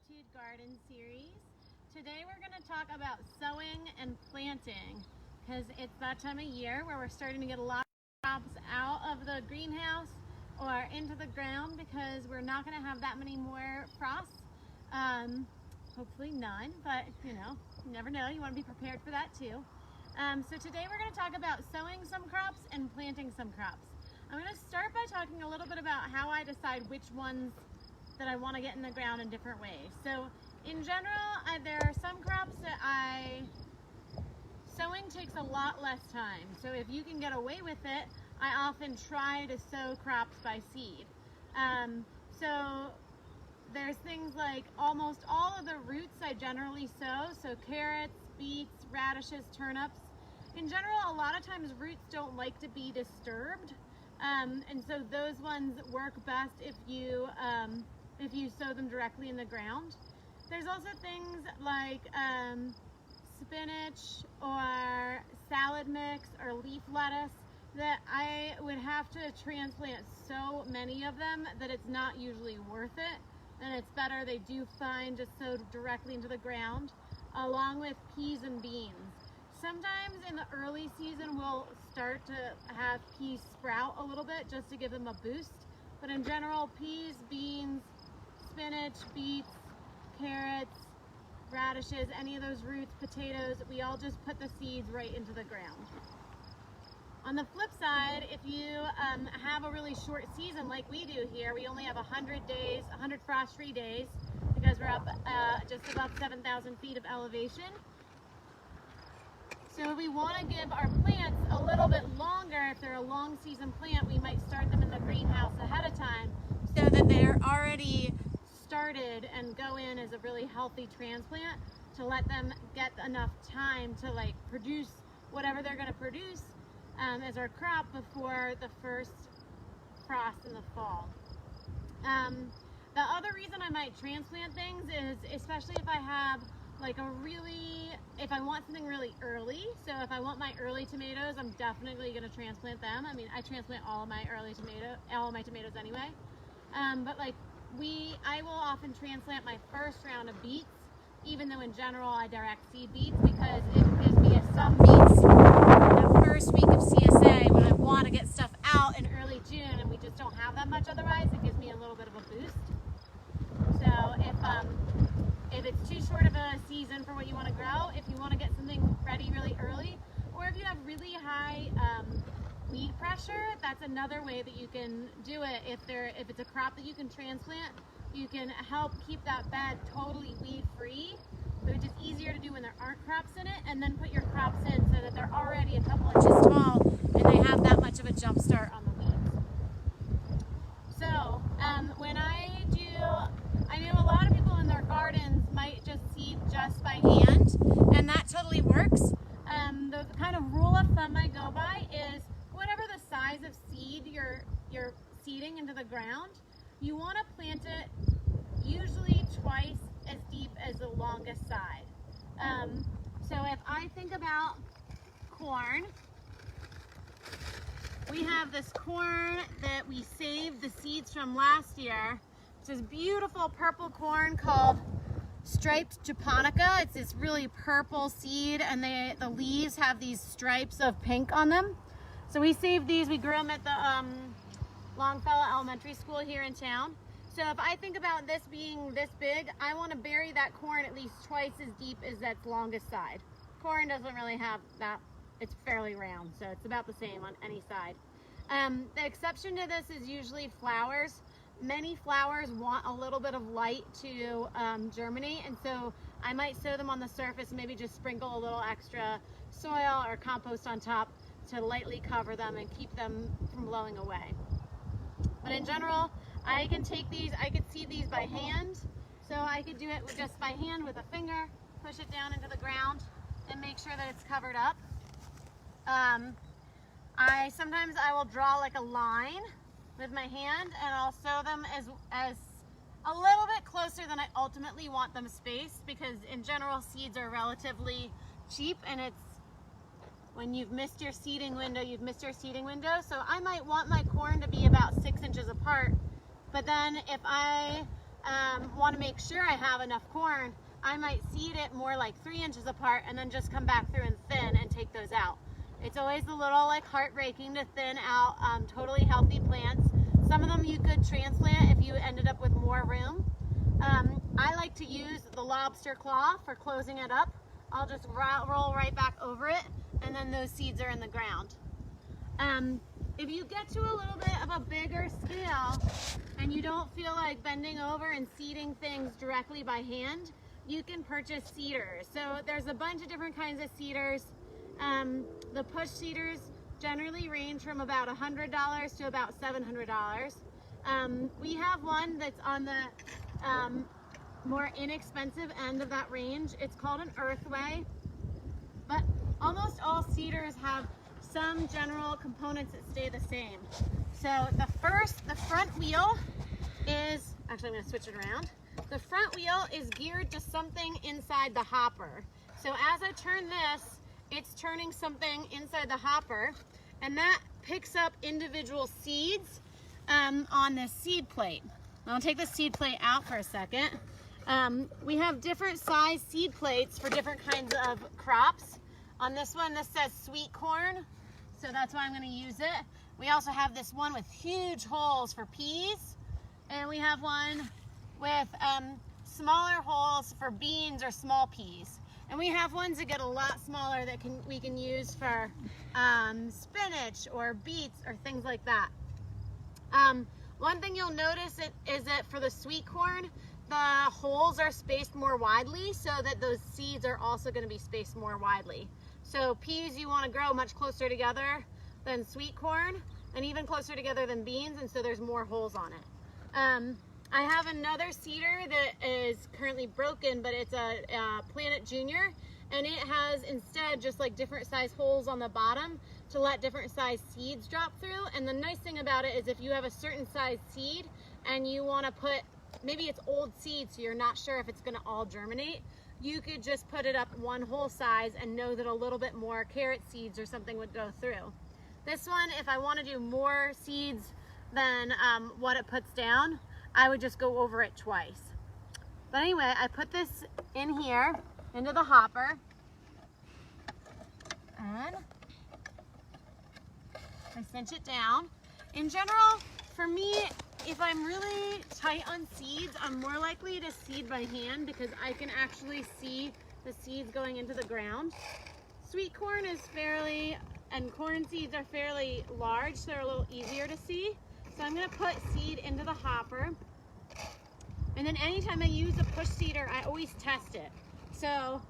Gratitude Garden series. Today we're going to talk about sowing and planting because it's that time of year where we're starting to get a lot of crops out of the greenhouse or into the ground because we're not going to have that many more frosts. Hopefully none, but you never know. You want to be prepared for that too. So today we're going to talk about sowing some crops and planting some crops. I'm going to start by talking a little bit about how I decide which ones that I want to get in the ground in different ways. So in general, there are some crops that sowing takes a lot less time. So if you can get away with it, I often try to sow crops by seed. So there's things like almost all of the roots I generally sow. So carrots, beets, radishes, turnips. In general, a lot of times roots don't like to be disturbed. And so those ones work best if you sow them directly in the ground. There's also things like spinach or salad mix or leaf lettuce that I would have to transplant so many of them that it's not usually worth it, and it's better they do fine just sowed directly into the ground, along with peas and beans. Sometimes in the early season we'll start to have peas sprout a little bit just to give them a boost, but in general peas, beans, spinach, beets, carrots, radishes, any of those roots, potatoes, we all just put the seeds right into the ground. On the flip side, if you have a really short season like we do here, we only have 100 days, 100 frost-free days, because we're up just above 7,000 feet of elevation. So if we want to give our plants a little bit longer, if they're a long season plant, we might start them in the greenhouse ahead of time so that they're already started and go in as a really healthy transplant to let them get enough time to produce whatever they're going to produce as our crop before the first frost in the fall. The other reason I might transplant things is especially if I have if I want something really early. So if I want my early tomatoes, I'm definitely going to transplant them. I mean, I transplant all of my tomatoes anyway. But I will often transplant my first round of beets, even though in general I direct seed beets, because it gives me some beets the first week of CSA when I want to get stuff out in early June and we just don't have that much otherwise. It gives me a little bit of a boost. So if it's too short of a season for what you want to grow, if you want to get something ready really early, or if you have really high weed pressure, that's another way that you can do it. If it's a crop that you can transplant, you can help keep that bed totally weed free, which is easier to do when there aren't crops in it, and then put your crops in so that they're already a couple inches tall and they have that much of a jump start on the weeds. So when I know a lot of people in their gardens might just seed just by hand, and that totally works. The kind of rule of thumb I go by is whatever the size of seed you're seeding into the ground, you want to plant it usually twice as deep as the longest side. So if I think about corn, we have this corn that we saved the seeds from last year. It's this beautiful purple corn called striped japonica. It's this really purple seed, and the leaves have these stripes of pink on them. So we saved these. We grew them at the Longfellow Elementary School here in town. So if I think about this being this big, I want to bury that corn at least twice as deep as its longest side. Corn doesn't really have that. It's fairly round, so it's about the same on any side. The exception to this is usually flowers. Many flowers want a little bit of light to germinate, and so I might sow them on the surface and maybe just sprinkle a little extra soil or compost on top to lightly cover them and keep them from blowing away. But in general, I can take these, I could seed these by hand, so I could do it just by hand with a finger, push it down into the ground and make sure that it's covered up. Sometimes I will draw a line with my hand, and I'll sow them as a little bit closer than I ultimately want them spaced, because in general seeds are relatively cheap, and it's when you've missed your seeding window, you've missed your seeding window. So I might want my corn to be about 6 inches apart, but then if I want to make sure I have enough corn, I might seed it more like 3 inches apart and then just come back through and thin and take those out. It's always a little like heartbreaking to thin out totally healthy plants. Some of them you could transplant if you ended up with more room. I like to use the lobster claw for closing it up. I'll just roll right back over it, and then those seeds are in the ground. If you get to a little bit of a bigger scale and you don't feel like bending over and seeding things directly by hand, you can purchase seeders. So there's a bunch of different kinds of seeders. The push seeders generally range from about $100 to about $700. We have one that's on the more inexpensive end of that range. It's called an Earthway, but almost all seeders have some general components that stay the same. So the front wheel is, actually I'm going to switch it around. The front wheel is geared to something inside the hopper. So as I turn this, it's turning something inside the hopper, and that picks up individual seeds on this seed plate. I'll take the seed plate out for a second. We have different size seed plates for different kinds of crops. On this one, this says sweet corn, so that's why I'm going to use it. We also have this one with huge holes for peas, and we have one with smaller holes for beans or small peas. And we have ones that get a lot smaller that we can use for spinach or beets or things like that. One thing you'll notice is that for the sweet corn, the holes are spaced more widely so that those seeds are also going to be spaced more widely. So peas you want to grow much closer together than sweet corn, and even closer together than beans, and so there's more holes on it. I have another seeder that is currently broken, but it's a Planet Junior, and it has instead just like different size holes on the bottom to let different size seeds drop through. And the nice thing about it is if you have a certain size seed and you want to put, maybe it's old seed so you're not sure if it's going to all germinate, you could just put it up one hole size and know that a little bit more carrot seeds or something would go through. This one, if I want to do more seeds than what it puts down, I would just go over it twice. But anyway, I put this in here, into the hopper, and I cinch it down. In general, for me, if I'm really tight on seeds, I'm more likely to seed by hand because I can actually see the seeds going into the ground. Sweet corn is and corn seeds are fairly large, so they're a little easier to see. So I'm going to put seed into the hopper, and then anytime I use a push seeder, I always test it. So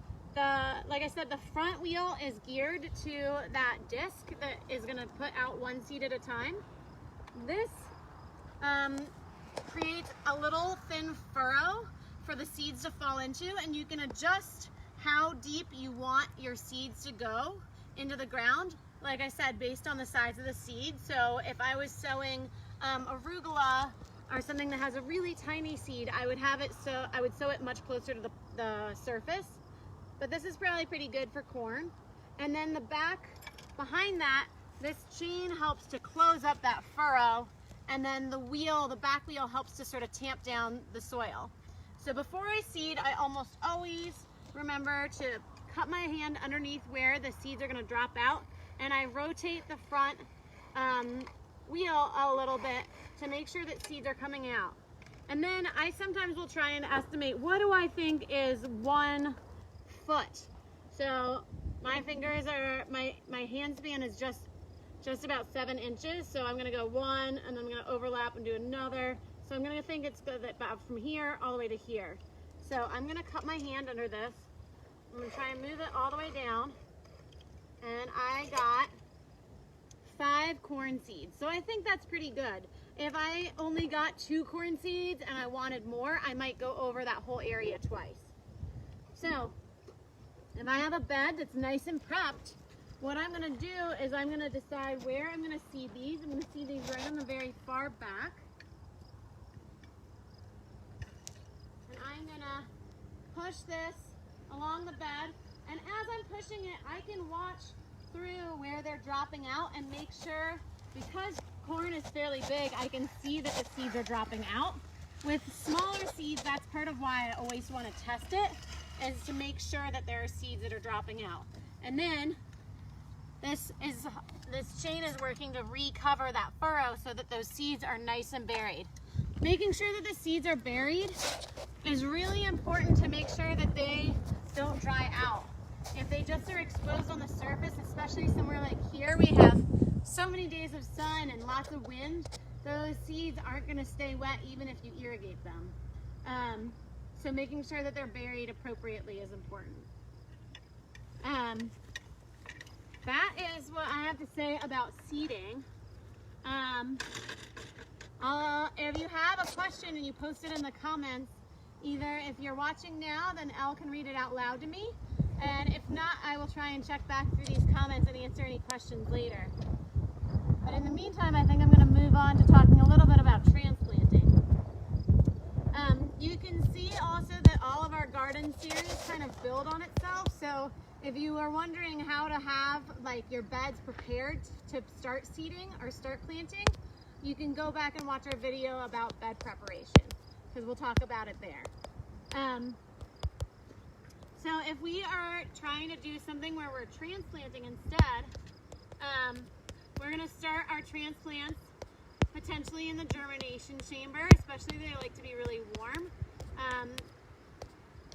like I said, the front wheel is geared to that disc that is going to put out one seed at a time. This creates a little thin furrow for the seeds to fall into, and you can adjust how deep you want your seeds to go into the ground, like I said, based on the size of the seed. So if I was sowing arugula or something that has a really tiny seed, I would sow it much closer to the surface. But this is probably pretty good for corn. And then the back behind that, this chain helps to close up that furrow, and then the back wheel helps to sort of tamp down the soil. So before I seed, I almost always remember to cut my hand underneath where the seeds are going to drop out, and I rotate the front wheel a little bit to make sure that seeds are coming out. And then I sometimes will try and estimate, what do I think is 1 foot? So my fingers are, my hand span is just about 7 inches. So I'm going to go 1, and then I'm going to overlap and do another. So I'm going to think it's good about from here all the way to here. So I'm going to cut my hand under this. I'm going to try and move it all the way down. And I got 5 corn seeds. So I think that's pretty good. If I only got 2 corn seeds and I wanted more, I might go over that whole area twice. So if I have a bed that's nice and prepped, what I'm going to do is I'm going to decide where I'm going to seed these. I'm going to seed these right on the very far back. And I'm going to push this along the bed. And as I'm pushing it, I can watch through where they're dropping out and make sure, because corn is fairly big, I can see that the seeds are dropping out. With smaller seeds, that's part of why I always want to test it, is to make sure that there are seeds that are dropping out. And then this chain is working to recover that furrow so that those seeds are nice and buried. Making sure that the seeds are buried is really important to make sure that they don't dry out. If they just are exposed on the surface, especially somewhere like here, we have so many days of sun and lots of wind, those seeds aren't going to stay wet even if you irrigate them. So making sure that they're buried appropriately is important. That is what I have to say about seeding. If you have a question and you post it in the comments, either if you're watching now, then Elle can read it out loud to me. And if not, I will try and check back through these comments and answer any questions later. But in the meantime, I think I'm going to move on to talking a little bit about transplanting. You can see also that all of our garden series kind of build on itself. So if you are wondering how to have like your beds prepared to start seeding or start planting, you can go back and watch our video about bed preparation, because we'll talk about it there. So if we are trying to do something where we're transplanting instead, we're going to start our transplants potentially in the germination chamber, especially they like to be really warm,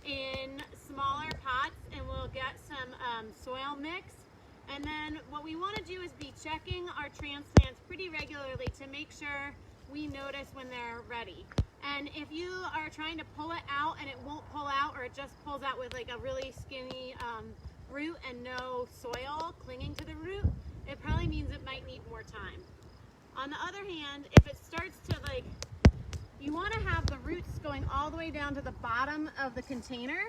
in smaller pots, and we'll get some soil mix. And then what we want to do is be checking our transplants pretty regularly to make sure we notice when they're ready. And if you are trying to pull it out and it won't pull out, or it just pulls out with like a really skinny root and no soil clinging to the root, it probably means it might need more time. On the other hand, if it starts to like, you want to have the roots going all the way down to the bottom of the container.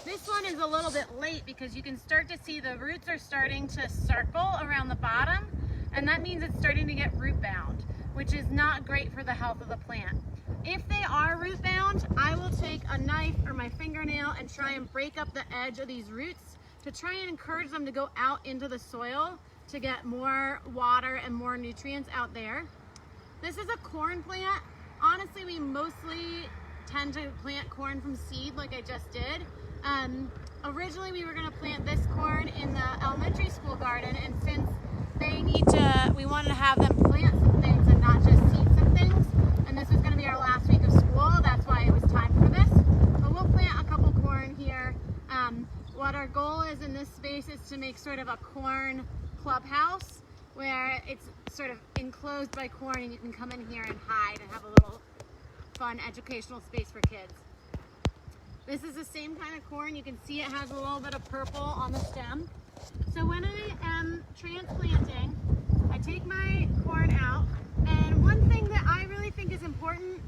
This one is a little bit late because you can start to see the roots are starting to circle around the bottom, and that means it's starting to get root bound, which is not great for the health of the plant. If they are root bound, I will take a knife or my fingernail and try and break up the edge of these roots to try and encourage them to go out into the soil to get more water and more nutrients out there. This is a corn plant. Honestly, we mostly tend to plant corn from seed like I just did. Originally we were going to plant this corn in the elementary school garden, and since they need to, we wanted to have them plant some things and not just seed some things, and this was going to be our last week of school, that's why it was time for this. But we'll plant a couple corn here. What our goal is in this space is to make sort of a corn clubhouse where it's sort of enclosed by corn and you can come in here and hide and have a little fun educational space for kids. This is the same kind of corn. You can see it has a little bit of purple on the stem. So when I am transplanting, I take my corn out, and one thing that I really think is important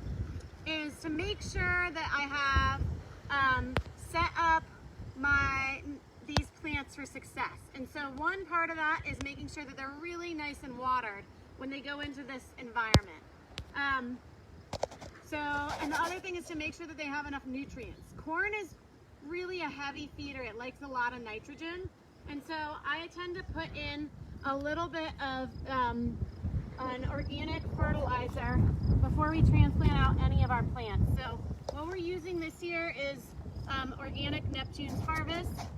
is to make sure that I have set up these plants for success. And so one part of that is making sure that they're really nice and watered when they go into this environment. And the other thing is to make sure that they have enough nutrients. Corn is really a heavy feeder. It likes a lot of nitrogen. And so I tend to put in a little bit of an organic fertilizer before we transplant out any of our plants. So what we're using this year is organic Neptune's Harvest.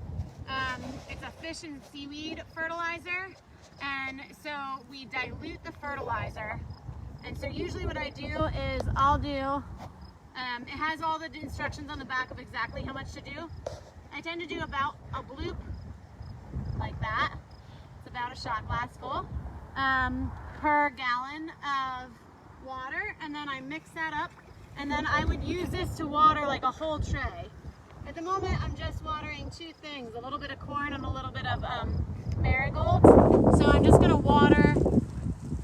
It's a fish and seaweed fertilizer. And so we dilute the fertilizer. And so usually what I do is it has all the instructions on the back of exactly how much to do. I tend to do about a bloop, like that. It's about a shot glass full, per gallon of water. And then I mix that up. And then I would use this to water like a whole tray. At the moment, I'm just watering two things, a little bit of corn and a little bit of marigolds. So I'm just gonna water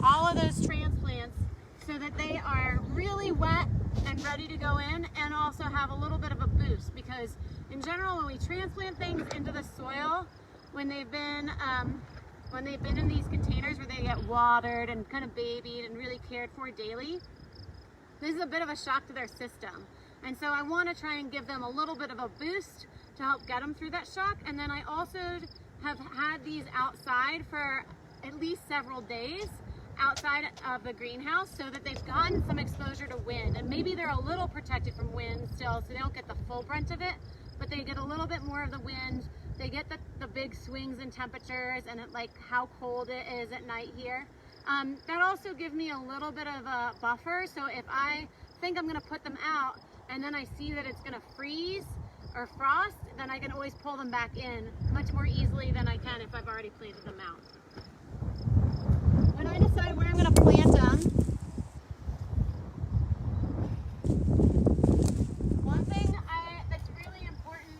all of those transplants so that they are really wet and ready to go in, and also have a little bit of a boost, because in general when we transplant things into the soil, when they've been in these containers where they get watered and kind of babied and really cared for daily, this is a bit of a shock to their system. And so I want to try and give them a little bit of a boost to help get them through that shock. And then I also have had these outside for at least several days. outside of the greenhouse so that they've gotten some exposure to wind, and maybe they're a little protected from wind still, so they don't get the full brunt of it, but they get a little bit more of the wind. They get the big swings in temperatures and like how cold it is at night here. That also gives me a little bit of a buffer, so if I think I'm going to put them out and then I see that it's going to freeze or frost, then I can always pull them back in much more easily than I can if I've already planted them out. When I decide where I'm going to plant them, one thing that's really important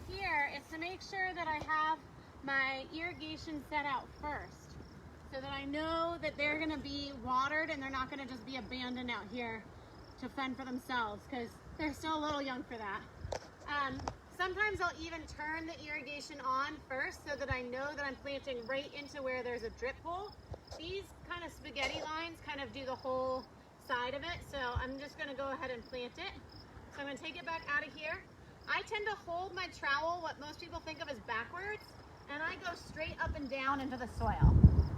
here is to make sure that I have my irrigation set out first, so that I know that they're going to be watered and they're not going to just be abandoned out here to fend for themselves, because they're still a little young for that. Sometimes I'll even turn the irrigation on first so that I know that I'm planting right into where there's a drip hole. These kind of spaghetti lines kind of do the whole side of it, so I'm just going to go ahead and plant it. So I'm going to take it back out of here. I tend to hold my trowel, what most people think of as backwards, and I go straight up and down into the soil.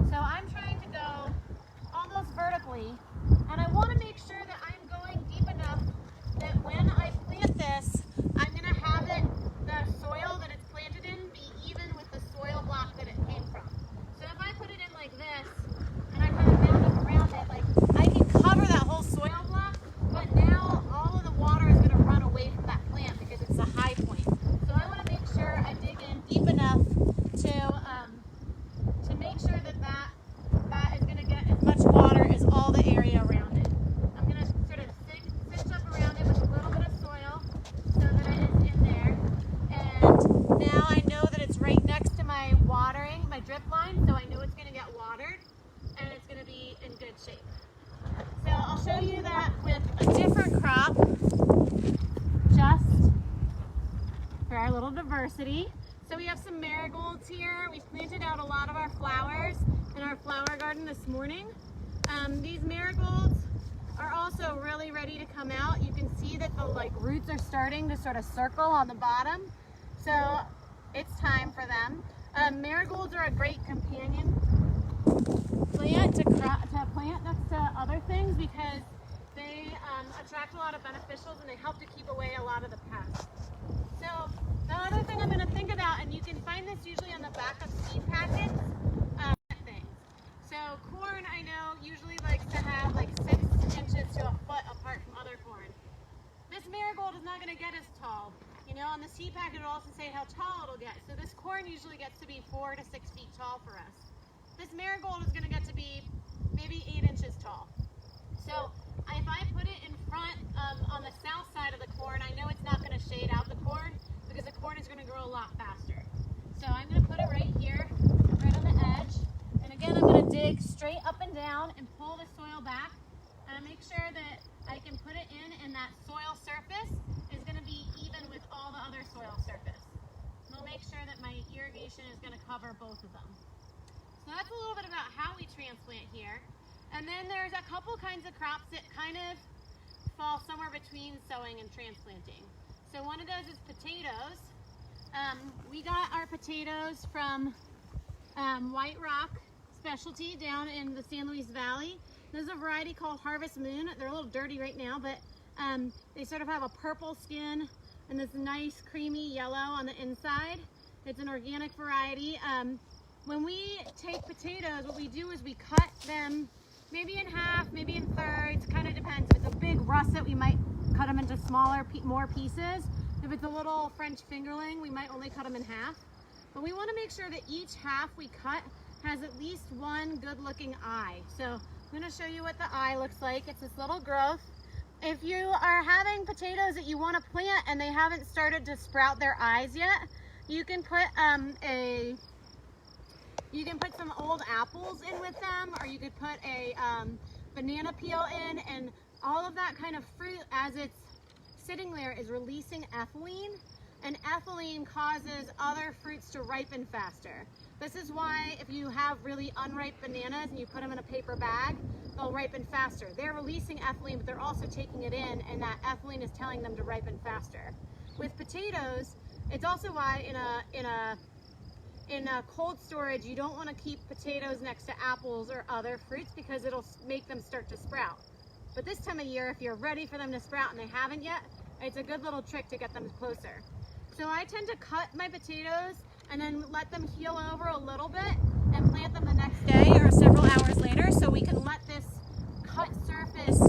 So I'm trying to go almost vertically, and I want to make sure that I'm going deep enough that when I plant this, I'm going to have it, the soil that it's planted in, be even with the soil block that it came from. So if I put it in like this, and I kind of mound up around it, like I can cover that whole soil block, but now all of the water is going to run away from that plant because it's a high point. So I want to make sure I dig in deep enough to make sure that that is going to get as much water as all the area around it. I'm going to sort of cinch up around it with a little bit of soil so that it is in there. And now I know that it's right next to my watering, my drip line, so I know it's going to get watered and it's going to be in good shape. So I'll show you that with a different crop, just for our little diversity. So we have some marigolds here. We've planted out a lot of our flowers in our flower garden this morning. These marigolds are also really ready to come out. You can see that the roots are starting to sort of circle on the bottom. So it's time for them. Marigolds are a great companion plant to plant next to other things because they attract a lot of beneficials and they help to keep away a lot of the pests. So the other thing I'm going to think about, and you can find this usually on the back of seed packets, things. So corn, I know, usually likes to have like 6 inches to a foot apart from other corn. This marigold is not going to get as tall. You know, on the seed packet it'll also say how tall it'll get. So this corn usually gets to be 4 to 6 feet tall for us. This marigold is going to get to be maybe 8 inches tall. So if I put it in front on the south side of the corn, I know it's not going to shade out the corn because the corn is going to grow a lot faster. So I'm going to put it right here, right on the edge. And again, I'm going to dig straight up and down and pull the soil back. And make sure that I can put it in and that soil surface is going to be even with all the other soil surface. And I'll make sure that my irrigation is going to cover both of them. So that's a little bit about how we transplant here. And then there's a couple kinds of crops that kind of fall somewhere between sowing and transplanting. So one of those is potatoes. We got our potatoes from White Rock Specialty down in the San Luis Valley. There's a variety called Harvest Moon. They're a little dirty right now, but they sort of have a purple skin and this nice creamy yellow on the inside. It's an organic variety. When we take potatoes, what we do is we cut them maybe in half, maybe in thirds, kind of depends. If it's a big russet, we might cut them into smaller, more pieces. If it's a little French fingerling, we might only cut them in half. But we want to make sure that each half we cut has at least one good-looking eye. So I'm going to show you what the eye looks like. It's this little growth. If you are having potatoes that you want to plant and they haven't started to sprout their eyes yet, you can put some old apples in with them, or you could put a banana peel in, and all of that kind of fruit as it's sitting there is releasing ethylene, and ethylene causes other fruits to ripen faster. This is why if you have really unripe bananas and you put them in a paper bag, they'll ripen faster. They're releasing ethylene, but they're also taking it in, and that ethylene is telling them to ripen faster. With potatoes, it's also why in a in cold storage, you don't want to keep potatoes next to apples or other fruits because it'll make them start to sprout. But this time of year, if you're ready for them to sprout and they haven't yet, it's a good little trick to get them closer. So I tend to cut my potatoes and then let them heal over a little bit and plant them the next day or several hours later, so we can let this cut surface,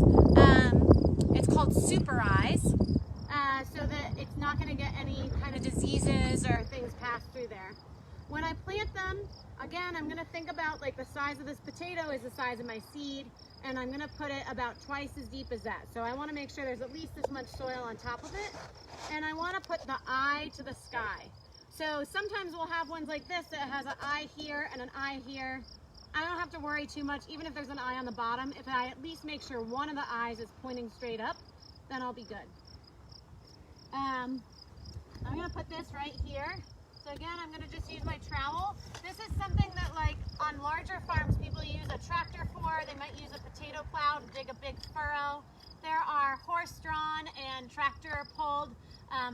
it's called superize, so that it's not going to get any kind of diseases or things passed through there. When I plant them, again, I'm going to think about like the size of this potato is the size of my seed, and I'm going to put it about twice as deep as that. So I want to make sure there's at least as much soil on top of it, and I want to put the eye to the sky. So sometimes we'll have ones like this that has an eye here and an eye here. I don't have to worry too much, even if there's an eye on the bottom. If I at least make sure one of the eyes is pointing straight up, then I'll be good. I'm going to put this right here. So again, I'm going to just use my trowel. This is something that, like, on larger farms, people use a tractor for. They might use a potato plow to dig a big furrow. There are horse-drawn and tractor-pulled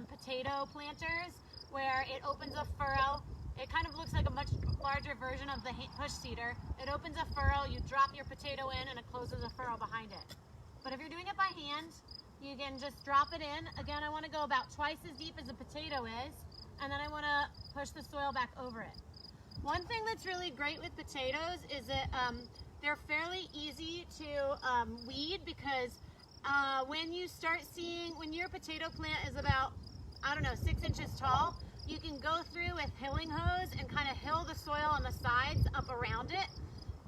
potato planters where it opens a furrow. It kind of looks like a much larger version of the push seeder. It opens a furrow, you drop your potato in, and it closes a furrow behind it. But if you're doing it by hand, you can just drop it in. Again, I want to go about twice as deep as a potato is, and then I want to push the soil back over it. One thing that's really great with potatoes is that they're fairly easy to weed, because when you start seeing, when your potato plant is about, I don't know, 6 inches tall, you can go through with hilling hose and kind of hill the soil on the sides up around it,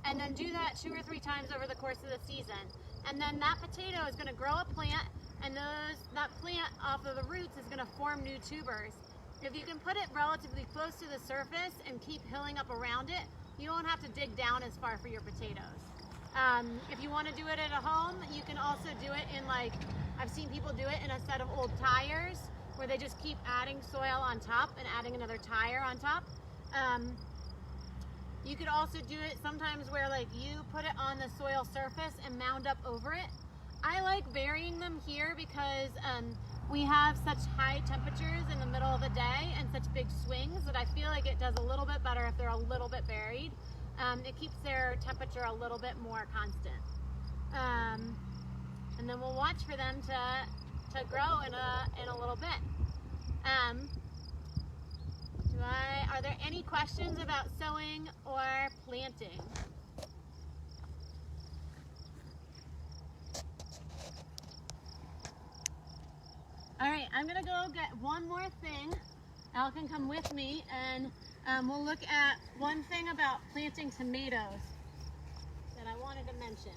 and then do that 2 or 3 times over the course of the season. And then that potato is going to grow a plant, and that plant off of the roots is going to form new tubers. If you can put it relatively close to the surface and keep hilling up around it, you won't have to dig down as far for your potatoes. If you want to do it at a home, you can also do it in, like, I've seen people do it in a set of old tires where they just keep adding soil on top and adding another tire on top. You could also do it sometimes where, like, you put it on the soil surface and mound up over it. I like burying them here because we have such high temperatures in the middle of the day and such big swings that I feel like it does a little bit better if they're a little bit buried. It keeps their temperature a little bit more constant. And then we'll watch for them to grow in a little bit. Are there any questions about sowing or planting? All right, I'm gonna go get one more thing. Al can come with me, and we'll look at one thing about planting tomatoes that I wanted to mention.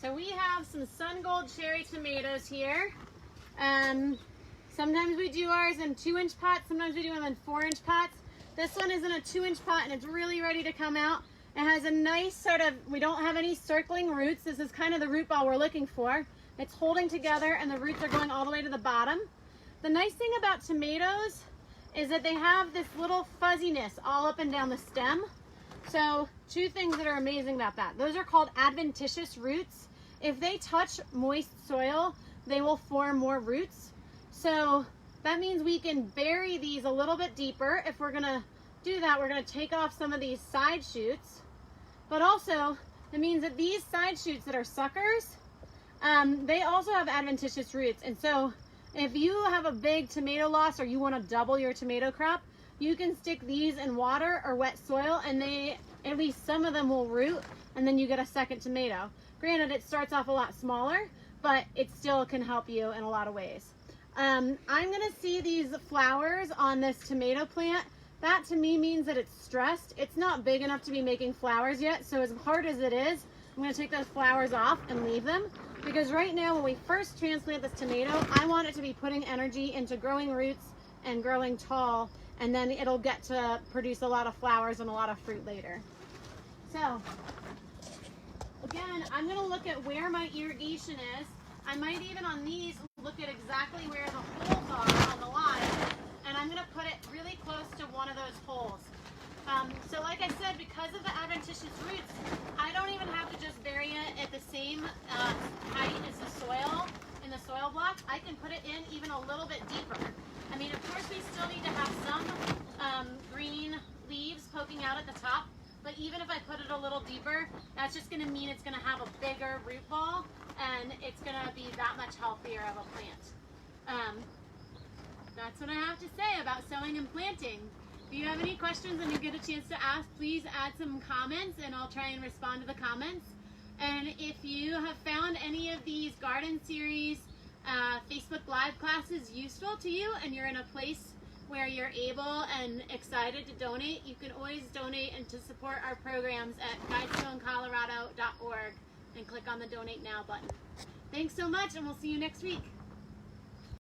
So we have some Sun Gold cherry tomatoes here. Sometimes we do ours in 2-inch pots, sometimes we do them in 4-inch pots. This one is in a 2-inch pot and it's really ready to come out. It has a nice sort of, we don't have any circling roots. This is kind of the root ball we're looking for. It's holding together and the roots are going all the way to the bottom. The nice thing about tomatoes is that they have this little fuzziness all up and down the stem. So 2 things that are amazing about that. Those are called adventitious roots. If they touch moist soil, they will form more roots. So that means we can bury these a little bit deeper. If we're gonna do that, we're gonna take off some of these side shoots. But also, it means that these side shoots that are suckers, they also have adventitious roots. And so if you have a big tomato loss or you wanna double your tomato crop, you can stick these in water or wet soil and at least some of them will root, and then you get a second tomato. Granted, it starts off a lot smaller, but it still can help you in a lot of ways. I'm gonna see these flowers on this tomato plant. That to me means that it's stressed. It's not big enough to be making flowers yet, so as hard as it is, I'm gonna take those flowers off and leave them, because right now when we first transplant this tomato, I want it to be putting energy into growing roots and growing tall, and then it'll get to produce a lot of flowers and a lot of fruit later. So again, I'm gonna look at where my irrigation is. I might even on these look at exactly where the holes are on the line, and I'm gonna put it really close to one of those holes. So like I said, because of the adventitious roots, I don't even have to just bury it at the same height as the soil in the soil block. I can put it in even a little bit deeper. I mean, of course, we still need to have some green leaves poking out at the top, but even if I put it a little deeper, that's just going to mean it's going to have a bigger root ball, and it's going to be that much healthier of a plant. That's what I have to say about sowing and planting. If you have any questions and you get a chance to ask, please add some comments and I'll try and respond to the comments. And if you have found any of these garden series Facebook Live classes useful to you and you're in a place where you're able and excited to donate, you can always donate and to support our programs at guidestoncolorado.org and click on the Donate Now button. Thanks so much, and we'll see you next week.